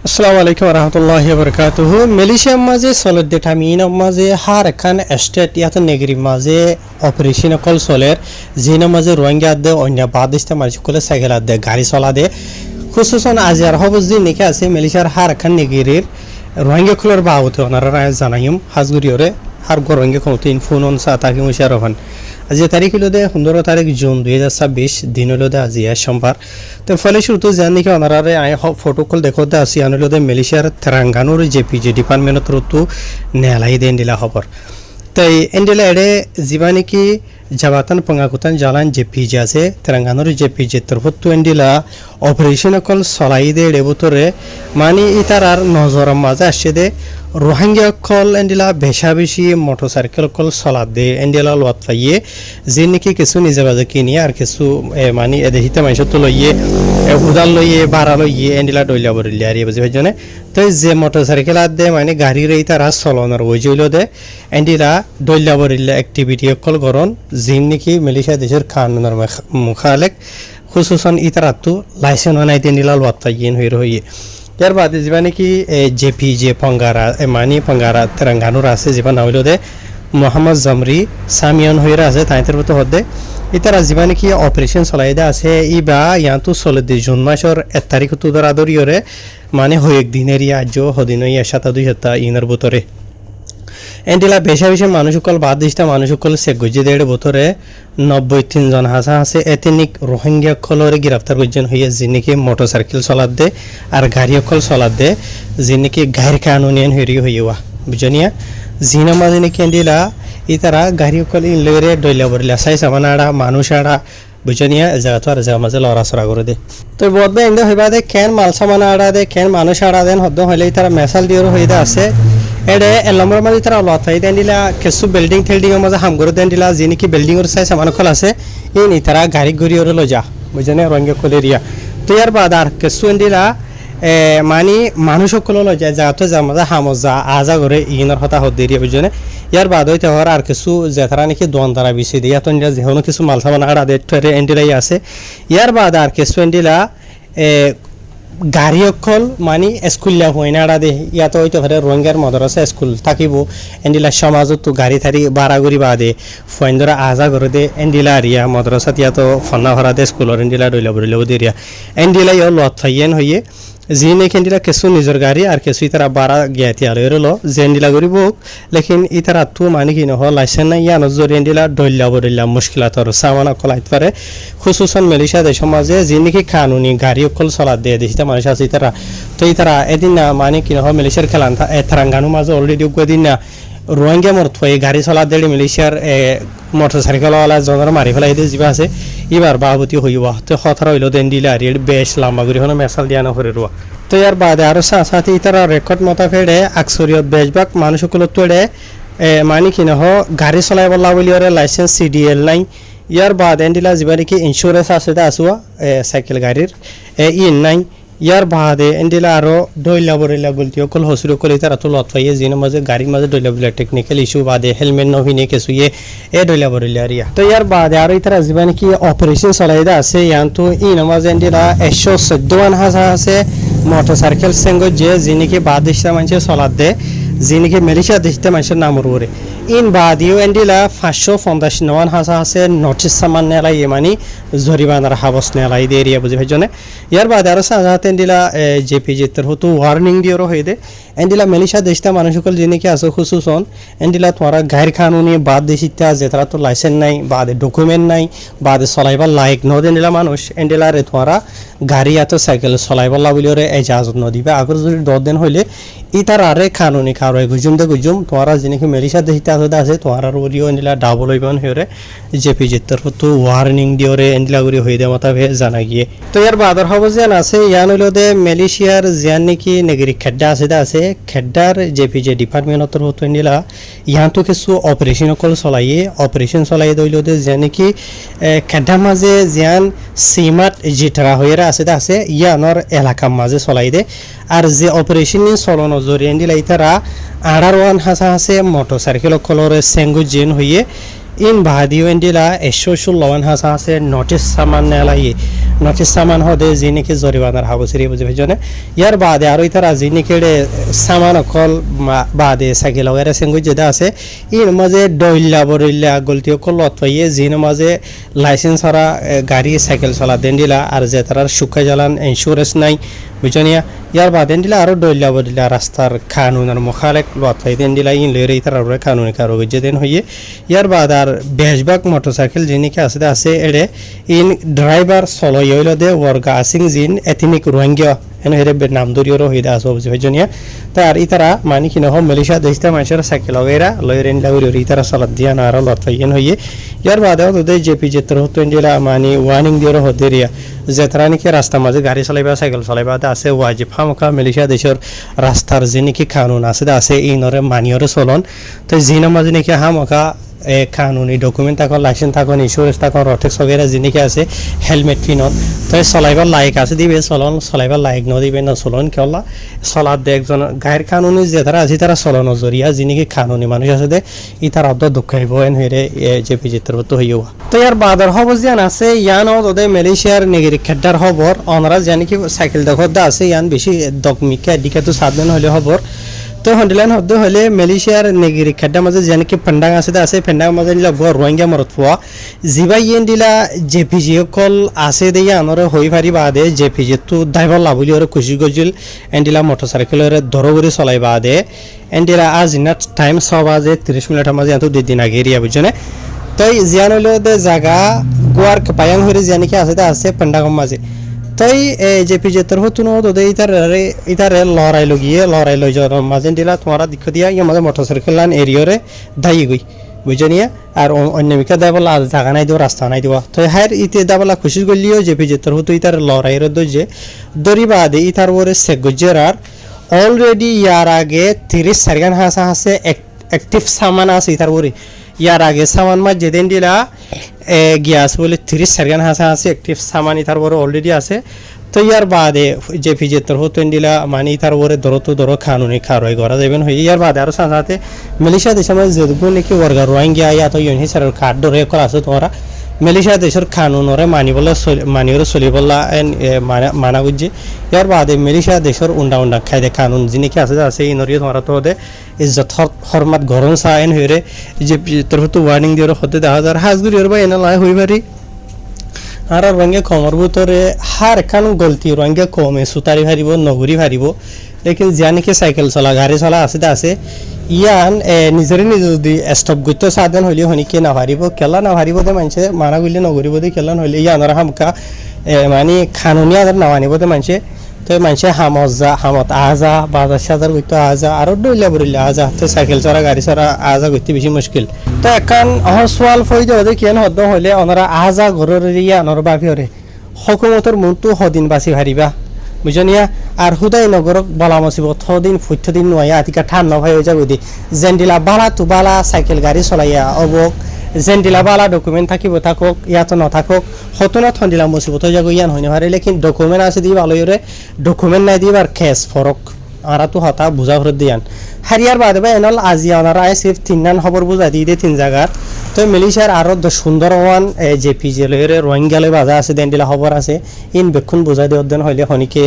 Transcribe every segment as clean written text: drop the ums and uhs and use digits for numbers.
আসসালামু আলাইকুম রহমতুল্লাহি বরকাতুহু মালয়েশিয়ার মাঝে চলত টামিনের মাঝে হার এখান স্টেট ইয়াত নেগরি মাঝে অপারেশন কল চলের জিনের মাঝে রোহিঙ্গা দে অন্য বাদিস্তা মাঝে সাইকেল দে গাড়ি চলা দে খুসুসন আজিয়ার হবজি নিকে আছে মালয়েশিয়ার হার এখান নেগরির রোহিঙ্গা খোলার বাবতে ওনারা জানাইম হাজগুরিয়রে হার রোহিঙ্গা কোনদিন ফোন অন সা তাকে মুশারফান আজি তারিখ হলো দে 15 তারিখ জুন 2026 দিন হলো দে আজি সোমবার তো ফলে শুরুতে জানি কি ওনারারে আই ফটো কল দেখো দে আসি আনলো দে মালয়েশিয়ার তেরাঙ্গানুর জেপিজি ডিপার্টমেন্ট রতু নেলাই দেন দিলা খবর তাই এন্ডেলা এডে জীবানি কি জাবাতান পঙ্গাকুতান জালান জেপিজি আছে তেরাঙ্গানুর জেপিজি তরফতু এন্ডেলা অপারেশন কল চলাই দে এবতরে মানে ইতারার নজর মাঝে আসছে দে রোহিঙ্গা কল এন্ডেলা বেশা বেশি মোটরসাইকেল কল চলা দে এন্ডেলা লোয়াত পাইয়ে যে নাকি কিছু নিজে বাজে কিনিয়ে আর কিছু মানে এদেহিতে মানুষ তো লইয়ে উদাল লইয়ে বাড়া লইয়ে এন্ডেলা ডইলা বরিলে আর বুঝি ভাইজনে তো যে মোটরসাইকেল আর দে মানে গাড়ির এই তারা চলনের ওই জইল দে এন্ডেলা ডইলা বরিলে অ্যাক্টিভিটি কল করন জিন নাকি মালয়েশিয়া দেশের কানুনের মুখালেক খুসুসন ইতারাতু লাইসেন্স বানাইতে এন্ডেলা লোয়াত পাইয়ে হইয়ে ইয়ার বাদে যা নাকি জেপিজে পঙ্গারা মানে পঙ্গারা তেরাঙ্গানুর আছে যা নাইল দে মোহাম্মদ জামরি সামিয়ান হইরা আছে তাইতের মতো হদে ইতারা যা নাকি অপারেশন চলাই দে আছে ইবা ইয়াতো চলে দে জুন মাসের 1 তারিখ তো দরাদরিয়রে মানে হয় একদিনের আজ হদিন ইয়া 7 2 ইনার ভিতরে এন্ডেলা বেশা বেশি মানুষকল বাদ দিস্তা মানুষকল সে গজে দেড় বছরে 93 জন হাসা আছে এথনিক রোহিঙ্গা কলরে গ্রেফতার করছেন হইয়া যিনিকি মোটরসাইকেল চলাত দে আর গাড়ি কল চলাত দে যিনিকি গাইর কানুনিয়ান হইরি হইয়া বুঝনিয়া জিনা মাঝে নাকি এন্ডেলা ইতারা গাড়ি কল ইনলেরে ডইলা বরিলা সাই সামানাড়া মানুষ আড়া বুঝনিয়া জায়গা আর জায়গা মাঝে লড়াচড়া করে দে তো বদবে এন্ড হইবা দে কেন মাল সামান আড়া দে কেন মানুষ আড়া দেন হদ্দ হইলে ইতারা মেসাল দিওর হইদা আছে এডে এলম্বর মাঝে তারা লতাই দেন দিলা কিছু বিল্ডিং থিল্ডিং মাঝে হাম করে দেন দিলা যে নাকি বিল্ডিং এর সাইজ সামান খোল আছে এই তারা গাড়ি গড়ি ওরে লজা বুঝনে রঙে কলেরিয়া তো ইয়ার বাদ আর কিছু দিলা মানে মানুষ সকল লজা যাতে যা মাঝে হামজা আজা করে ইনার হতা হদ দেরিয়া বুঝনে ইয়ার বাদ হইতে হওয়ার আর কিছু যে তারা নাকি দোয়ান তারা বিছে দিয়া তো যেন কিছু মাল সামান আড়া দে এন্ডিলাই আছে ইয়ার বাদ আর কিছু এন্ডিলা গাড়ি অকল মানে স্কুলিয়া হয় না দে ইয়াতো হয়তো ঘরে রোহিঙ্গার মদরসা স্কুল থাকিব এন্ডিলা সমাজত তো গাড়ি থারি বাড়া করি বাদে ফয়েন্দরা আজা করে দে এন্ডিলা আরিয়া মদরসাত ইয়াতো ফন্না ভরা দে স্কুলর এন্ডিলা ডইলা বরিলেও দেরিয়া এন্ডিলা ইয় লত ফাইয়েন হইয়ে যিনি এন্ডিলা কিছু নিজের গাড়ি আর কিছু ইতারা বাড়া গিয়াতি আলো এরলো যে এন্ডিলা করি বুক লেকিন ইতারা তো মানে কি নহ লাইসেন্স নাই ইয়া নজর এন্ডিলা ডইলা বরিলা মুশকিলাতর সামানা কলাইতে পারে খুসুসন মালয়েশিয়া দেশ সমাজে যিনি কি কানুনি গাড়ি অকল চলা দে দেশটা মানুষ আছে ইতারা তো ইতারা এদিন না মানে কি নহ মালয়েশিয়ার খেলান তেরাঙ্গানু মাঝে অলরেডি কদিন না রোহিঙ্গা মরত হয়ে গাড়ি চলা দেড় মালয়েশিয়ার মোটরসাইকেলওয়ালা জনের মারি ফেলাই দিয়ে যা আছে এবার বাবতী হইব তো হতার হইল দেন দিলে আর বেশ লম্বা করে হলো মেসাল দিয়া না করে রোয়া তো ইয়ার বাদে আরো সাথে ইতারা রেকর্ড মতো ফেড়ে আকসরিয়ত বেশভাগ মানুষগুলো তোড়ে মানে কি নহ গাড়ি চলাই বলা বলি ওরে লাইসেন্স সিডিএল নাই ইয়ার বাদ এন্ডিলা যা নাকি ইন্স্যুরেন্স আছে আসুয়া সাইকেল গাড়ির ইন নাই ইয়ার বাদে এন্ডিলা আরো ডইলা বরিলা গলতি অকল হসুর কলি তারা তো লত পাইয়ে জিনের মাঝে গাড়ির মাঝে ডইলা বরিলা টেকনিক্যাল ইস্যু বাদে হেলমেট নহিনে কিছুয়ে ডইলা বরিলা রিয়া তো ইয়ার বাদে আরো ইতারা যা নাকি অপারেশন চলাইদা আছে ইয়ান তো ইন মাঝে এন্ডিলা 114 হাজার আছে মোটরসাইকেল সেঙ্গ যে যিনিকে বাদিশা মানুষের চলাত দে যিনিকে মালয়েশিয়া দেশতে মানুষের নাম উড়ে ইন বাদিও এন্ডিলা 559 হাজার আছে নোটিস সামান নেলাই মানে জরিমানার হাবস নেলাই দে এরিয়া বুঝি ভাইজনে ইয়ার বাদে আরো সাজাতে এন্ডিলা জেপিজি তর হতো ওয়ার্নিং দিওর হয়ে দে এন্ডিলা মালয়েশিয়া দেশটা মানুষসকল যিনিকে আছে খুসুসন এন্ডিলা তোমারা গাইর কানুনি বাদ দেশিতা যে তারা তো লাইসেন্স নাই বাদে ডকুমেন্ট নাই বাদে চলাইবার লাইক নদ এন্ডিলা মানুষ এন্ডিলা রে তোমারা গাড়ি এত সাইকেল চলাইবার লাগুলিওরে এজাজত নদিবে আগর যদি 10 দিন হইলে ইতার আরে কানুনি কারো গুজুম দে গুজুম তোমারা যিনিকে মালয়েশিয়া দেশিতা আছে তোমার ওরিও এন্ডিলা ডাবল হইবান হরে জেপিজি তরফ তো ওয়ার্নিং দিওরে এন্ডিলা গুরি হই দে মাথা ভে জানা গিয়ে তো ইয়ার বাদর হব যেন আছে ইয়ান হইলো দে মালয়েশিয়ার জিয়ান নাকি নেগরি খেড্ডা আছে খেড্ডার জেপিজি ডিপার্টমেন্ট তরফ তো এন্ডিলা ইয়ান তো কিছু অপারেশন কল চলাই দইলো দে জিয়ান নাকি খেড্ডা মাঝে জিয়ান সিমাট জিটারা হইরা আছে ইয়ানর এলাকা মাঝে চলাই দে আর যে অপারেশন চলন জরি এন্ডিলা ইতারা 18 হাজার আছে মোটরসাইকেল কলরে সেঙ্গু জিন হইয়ে ইন বাদিও এন্ডিলা 116 হাজার আছে নোটিস সামান নেলাই নোটিস সামান হদে যি নাকি জরিমানার হাবসিরি বুঝে ভেজনে ইয়ার বাদে আর ইতারা যি নাকি সামান অকল বাদে সাইকেল ওয়ারে সেঙ্গুই যেটা আছে ইন মাঝে ডইল্লা বড়ইল্লা গলতি অকল লতপাইয়ে জিন মাঝে লাইসেন্স হরা গাড়ি সাইকেল চলা দেন দিলা আর যে তারার সুখা জ্বালান ইন্স্যুরেন্স নাই বুঝনিয়া ইয়ার বাদেন দিলা আরো ডইল্লা বড়ইল্লা রাস্তার কানুনের মুখালেক লতপাই দেন দিলা ইন লইরে ইতারা কানুনি কারো যে দেন হইয়ে ইয়ার বাদ আর বেশবাগ মোটরসাইকেল যিনিকে আছে এড়ে ইন ড্রাইভার চলো ইয়লো দে ওয়ার্গা আসিং জিন এথনিক রোহিঙ্গা এনে হেরে নাম দরিয়র হইদা আসো বুঝনিয়া তার ইতারা মানি কি নহ মালয়েশিয়া দেশটা মানুষের সাইকেল ওগেরা লইরেন লাউরি ইতারা সালাদ দিয়া না আর লতপাইন হইয়ে ইয়ার বাদে ওদের জেপি যেতর হতো ইন্ডিয়া মানি ওয়ার্নিং দিয়র হদেরিয়া যে তারা নাকি রাস্তার মাঝে গাড়ি চালাইবা সাইকেল চালাইবা আছে ওয়াজিব হামকা মালয়েশিয়া দেশের রাস্তার যে নাকি কানুন আছে ইনরে মানিয়রে চলন তো জিনের মাঝে নাকি হামকা কানুনি ডকুমেন্ট থাকুন লাইসেন্স থাকুন ইন্স্যুরেন্স থাকুন রটেক্স वगैरह যিনিকে আছে হেলমেট পিনত তো চলাইবার লাইক আছে দিবে চলন চলাইবার লাইক নদিবে না চলন কেলা চলাত দে একজন গায়ের কানুনি যে তারা আছে তারা চলন জরিয়া যিনিকে কানুনি মানুষ আছে দে ই তার অর্ধ দুঃখাইব এন হেরে যে পিজিত্র তো হইও তো ইয়ার বাদর খবর জান আছে ইয়ান ওদে মালয়েশিয়ার নেগেরি খেডার খবর অনরা জানি কি সাইকেল দেখো দা আছে ইয়ান বেশি দকমিকা দিকে তো সাধন হলে খবর তো হন্ডিলান হদ্দ হলে মালয়েশিয়ার নেগিরি খাড্ডা মাঝে যেন কি ফেন্ডাং আছে ফেন্ডাং মাঝে নিলা বড় রোহিঙ্গা মরত পোয়া জিবাই ইয়েন দিলা জেপিজি কল আছে দিয়া আনরে হই পারি বাদে জেপিজি তো ড্রাইভার লাভলি ওরে খুশি গজিল এন্ডিলা মোটরসাইকেলের ধরগরি চলাই বাদে এন্ডিলা আজ ইনাট টাইম 6 বাজে 30 মিনিটের মাঝে এত দুই দিন আগে এরিয়া বুঝনে তো জিয়ান হলো দে জায়গা গোয়ার পায়াং হরে জানি কি আছে ফেন্ডাং মাঝে তাই জেপি যেতর হতুন ওদে ইতারে লড়াই লই যাওয়ার মাঝে দিলা তোমারা দিক্ষ দিয়া ইয়ে মাঝে মোটরসাইকেল লান এরিয়রে দায়ী গই বুঝনিয়া আর অন্যমিকা দাবলা জায়গা নাই দিব রাস্তা নাই দিব তো হার ইতে দাবলা খুশি গলিও জেপি যেতর হতো ইতার লড়াইয়ের দজে দরিবাদে ইতার ওরে সেগজের আর অলরেডি ইয়ার আগে 30 সারগান হাসা হাসে অ্যাক্টিভ সামান আছে ইতার ওরে ইয়ার আগে সামান মা যেদিন দিলা গ্যাস বলে 30 সারগান হাসা আছে অ্যাক্টিভ সামান ইতার ওরে অলরেডি আছে তো ইয়ার বাদে যে ফিজেতর হতো দিলা মানে ইতার ওরে ধরো কানুনি খারই করা যাবেন হই ইয়ার বাদে আর সাথে মালয়েশিয়া দেশের মধ্যে যেগুলো নাকি ওয়ার্গার রোহিঙ্গা ইয়া তো ইউনি সারের কার্ড ধরে করা আছে তোমরা মালয়েশিয়া দেশের কানুনরে মানিবলে চলিবলা মানা গুজি ইয়ার বাদে মালয়েশিয়া দেশের উন্ডা খাইদে কানুন যিনিকি আছে ইনরিয়ে তোমরা তো দে ইজ্জত হরমাত গরম চা এন হইরে যে তোর হতো ওয়ার্নিং দিয়ে হতে দেখা যায় হাজগুড়ি বা এনে লাই হই পারি আর রঙে কমর ভিতরে হার খান গলতি রঙে কমে সুতারি ভারিব নগরী ভারিব লেকিন যা নাকি সাইকেল চলা গাড়ি চলা আছে ইয়ান নিজরে যদি স্টপ করতে সাধন হইলে হনিকে না ভারিব কেলা না ভারিব দে মানুষে মানা গইলে নগরিব দে কেলা হইলে ইয়ানর হামকা মানে খানুনি আদার না মানিব দে মানুষে তো মানুষে হামত আজা বাজার সাজার করতে আজা আর ডইলা বরিলা আজা তো সাইকেল চড়া গাড়ি চড়া আজা করতে বেশি মুশকিল তো এখন সোয়াল ফই দে কেন হদ্দ হইলে ওনারা আজা ঘরের ইয়া নর বাফিরে হকুমতর মনটো হদিন বাসি ভারিবা বুঝনিয়া আর হুদাই নগরক বলা মসিব থদিন ফুটদিন নয়া আতিকা ঠান নভাই হয়ে যাবো দি জেন্ডিলা বালা তুবালা সাইকেল গাড়ি চলাইয়া অবক জেন্ডিলা বালা ডকুমেন্ট থাকিব থাকক ইয়াতো নথাকক হতনা থন্দিলা মুসিবত হয়ে যাবো ইয়ান হইনে পারে লেকিন ডকুমেন্ট আছে দিব আলোয়রে ডকুমেন্ট নাই দিব আর কেস ফরক আরা তো হতা বুঝা ভরে দিয়ান হারিয়ার বাদে বা এনল আজি ওনারা আই সিফ তিননান খবর বুঝা দিয়ে দে তিন জায়গার তো মালয়েশিয়ার আরো সুন্দর ওয়ান জেপি জেলের রোহিঙ্গালে বাজা আছে দেন্ডিলা খবর আছে ইন বেক্ষণ বুঝা দিয়ে অধ্যয়ন হইলে হনিকে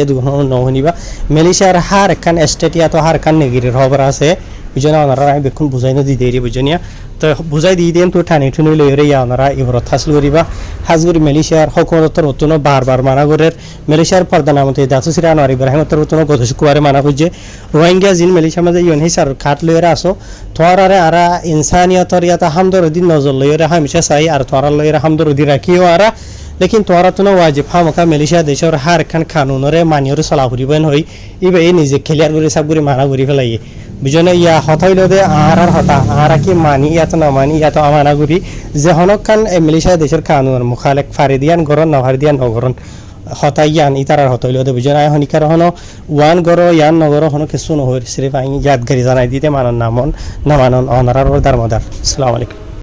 নহনিবা মালয়েশিয়ার হার এখান স্টেটিয়া তো হার এখান নেগিরির খবর আছে বুঝনা ওনারা বেক্ষণ বুঝাই দি দেরি বুঝনিয়া তো বুঝাই দিয়ে দেন তো ঠানি ঠুনি লইরে ইয়া ওনারা ইবরত হাসল করিবা হাজগুড়ি মালয়েশিয়ার হকুমতর নতুন বারবার মানা করে মালয়েশিয়ার প্রধানমন্ত্রী দাসুসিরা আনোয়ার ইব্রাহিমতর নতুন গত শুক্রবারে মানা করছে রোহিঙ্গা জিন মালয়েশিয়া মাঝে ইউন হিসার খাট লইরে আসো তোরারে আরা ইনসানিয়তর ইয়াতা হামদরদি নজর লইরে হামেশা চাই আর তোরা লইরে হামদরদি রাখিও আরা লেকিন তোরা তো ওয়াজিব হামকা মালয়েশিয়া দেশের হার খান কানুনরে মানিয়রে চলা ফুরিবেন হই ইবে এই নিজে খেলিয়ার করে সব করে মানা করি ফেলাই বুঝনে ইয়া হতাইল দে আর হতা আর কি মানি ইয়াত না মানি ইয়াত আমানা করি যে হনক খান মালয়েশিয়া দেশের কানুন মুখালেক ফারি দিয়ান গরন না ফারি দিয়ান নগরন হতাইয়ান ইতারার হতাইল দে বুঝনে আই হনিকার হন ওয়ান গর ইয়ান নগর হন কিছু নহর সিরিফ আই ইয়াদগারি জানাই দিতে মানন নামন না মানন অনারার দারমদার আসসালামু আলাইকুম